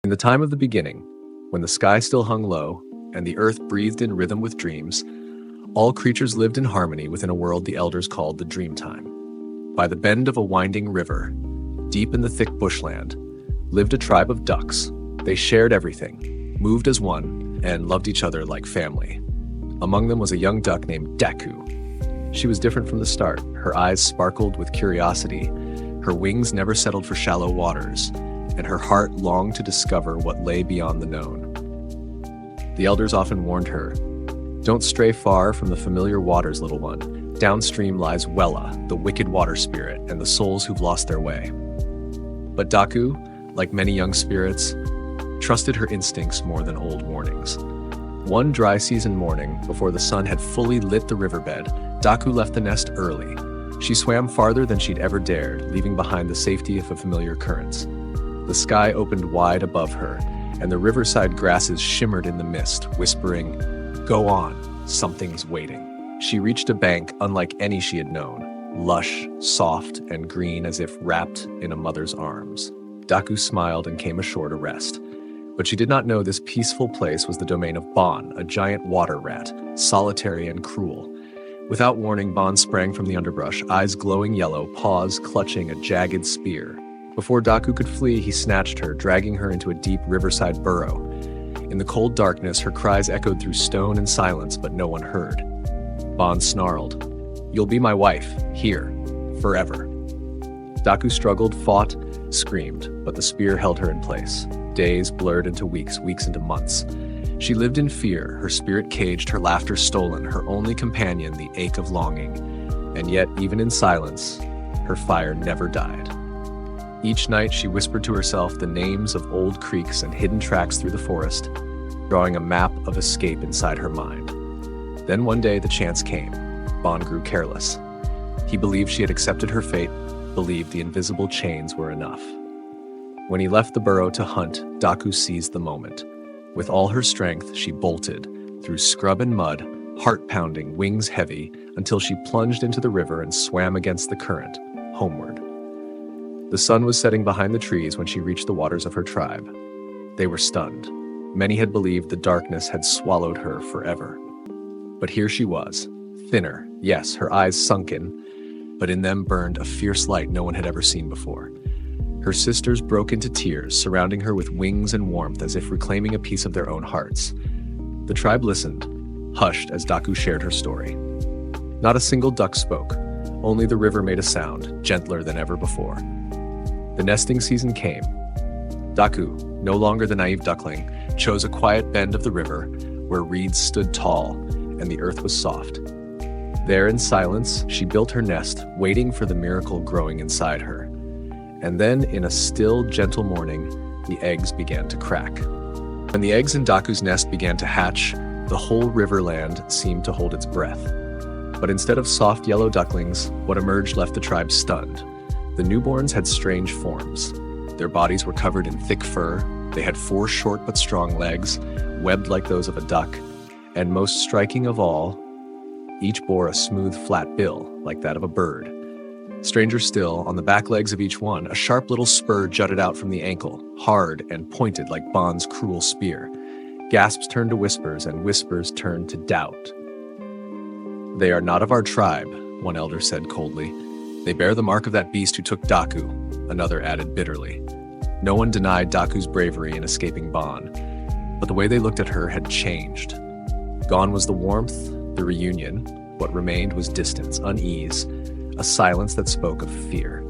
In the time of the beginning, when the sky still hung low and the earth breathed in rhythm with dreams, all creatures lived in harmony within a world the elders called the Dreamtime. By the bend of a winding river, deep in the thick bushland, lived a tribe of ducks. They shared everything, moved as one, and loved each other like family. Among them was a young duck named Daku. She was different from the start. Her eyes sparkled with curiosity, her wings never settled for shallow waters, and her heart longed to discover what lay beyond the known. The elders often warned her, "Don't stray far from the familiar waters, little one. Downstream lies Wella, the wicked water spirit, and the souls who've lost their way." But Daku, like many young spirits, trusted her instincts more than old warnings. One dry season morning, before the sun had fully lit the riverbed, Daku left the nest early. She swam farther than she'd ever dared, leaving behind the safety of familiar currents. The sky opened wide above her, and the riverside grasses shimmered in the mist, whispering, "Go on, something's waiting." She reached a bank unlike any she had known, lush, soft, and green as if wrapped in a mother's arms. Daku smiled and came ashore to rest. But she did not know this peaceful place was the domain of Bon, a giant water rat, solitary and cruel. Without warning, Bon sprang from the underbrush, eyes glowing yellow, paws clutching a jagged spear. Before Daku could flee, he snatched her, dragging her into a deep riverside burrow. In the cold darkness, her cries echoed through stone and silence, but no one heard. Bon snarled, "You'll be my wife, here, forever." Daku struggled, fought, screamed, but the spear held her in place. Days blurred into weeks, weeks into months. She lived in fear, her spirit caged, her laughter stolen, her only companion the ache of longing. And yet, even in silence, her fire never died. Each night she whispered to herself the names of old creeks and hidden tracks through the forest, drawing a map of escape inside her mind. Then one day the chance came. Bon grew careless. He believed she had accepted her fate, believed the invisible chains were enough. When he left the burrow to hunt, Daku seized the moment. With all her strength, she bolted, through scrub and mud, heart-pounding, wings heavy, until she plunged into the river and swam against the current, homeward. The sun was setting behind the trees when she reached the waters of her tribe. They were stunned. Many had believed the darkness had swallowed her forever. But here she was, thinner, yes, her eyes sunken, but in them burned a fierce light no one had ever seen before. Her sisters broke into tears, surrounding her with wings and warmth as if reclaiming a piece of their own hearts. The tribe listened, hushed as Daku shared her story. Not a single duck spoke, only the river made a sound, gentler than ever before. The nesting season came. Daku, no longer the naive duckling, chose a quiet bend of the river where reeds stood tall and the earth was soft. There in silence, she built her nest, waiting for the miracle growing inside her. And then, in a still, gentle morning, the eggs began to crack. When the eggs in Daku's nest began to hatch, the whole riverland seemed to hold its breath. But instead of soft yellow ducklings, what emerged left the tribe stunned. The newborns had strange forms. Their bodies were covered in thick fur, they had 4 short but strong legs, webbed like those of a duck, and most striking of all, each bore a smooth, flat bill, like that of a bird. Stranger still, on the back legs of each one, a sharp little spur jutted out from the ankle, hard and pointed like Bon's cruel spear. Gasps turned to whispers, and whispers turned to doubt. "They are not of our tribe," one elder said coldly. "They bear the mark of that beast who took Daku," another added bitterly. No one denied Daku's bravery in escaping Bon, but the way they looked at her had changed. Gone was the warmth, the reunion. What remained was distance, unease, a silence that spoke of fear.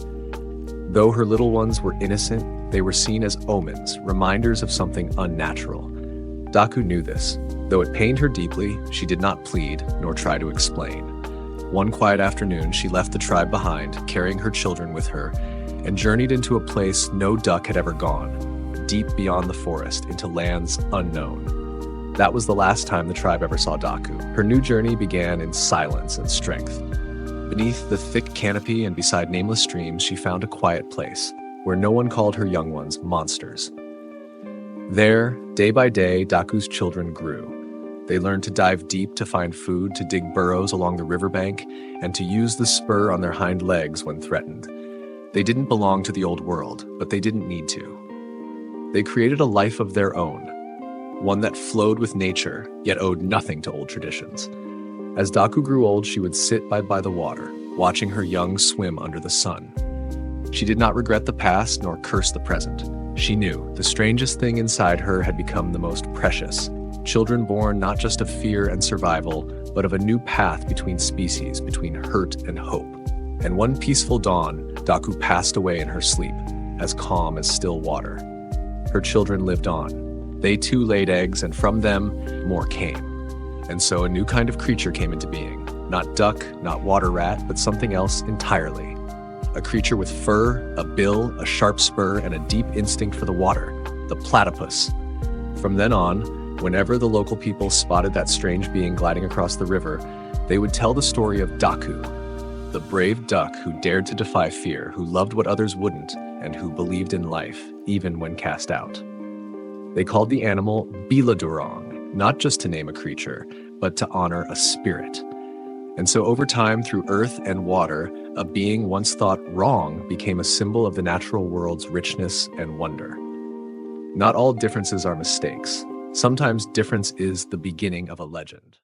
Though her little ones were innocent, they were seen as omens, reminders of something unnatural. Daku knew this. Though it pained her deeply, she did not plead nor try to explain. One quiet afternoon, she left the tribe behind, carrying her children with her, and journeyed into a place no duck had ever gone, deep beyond the forest, into lands unknown. That was the last time the tribe ever saw Daku. Her new journey began in silence and strength. Beneath the thick canopy and beside nameless streams, she found a quiet place, where no one called her young ones monsters. There, day by day, Daku's children grew. They learned to dive deep to find food, to dig burrows along the riverbank, and to use the spur on their hind legs when threatened. They didn't belong to the old world, but they didn't need to. They created a life of their own, one that flowed with nature, yet owed nothing to old traditions. As Daku grew old, she would sit by the water, watching her young swim under the sun. She did not regret the past nor curse the present. She knew the strangest thing inside her had become the most precious, children born not just of fear and survival, but of a new path between species, between hurt and hope. And one peaceful dawn, Daku passed away in her sleep, as calm as still water. Her children lived on. They too laid eggs, and from them, more came. And so a new kind of creature came into being. Not duck, not water rat, but something else entirely. A creature with fur, a bill, a sharp spur, and a deep instinct for the water, the platypus. From then on, whenever the local people spotted that strange being gliding across the river, they would tell the story of Daku, the brave duck who dared to defy fear, who loved what others wouldn't, and who believed in life, even when cast out. They called the animal Biladurang, not just to name a creature, but to honor a spirit. And so over time, through earth and water, a being once thought wrong became a symbol of the natural world's richness and wonder. Not all differences are mistakes. Sometimes difference is the beginning of a legend.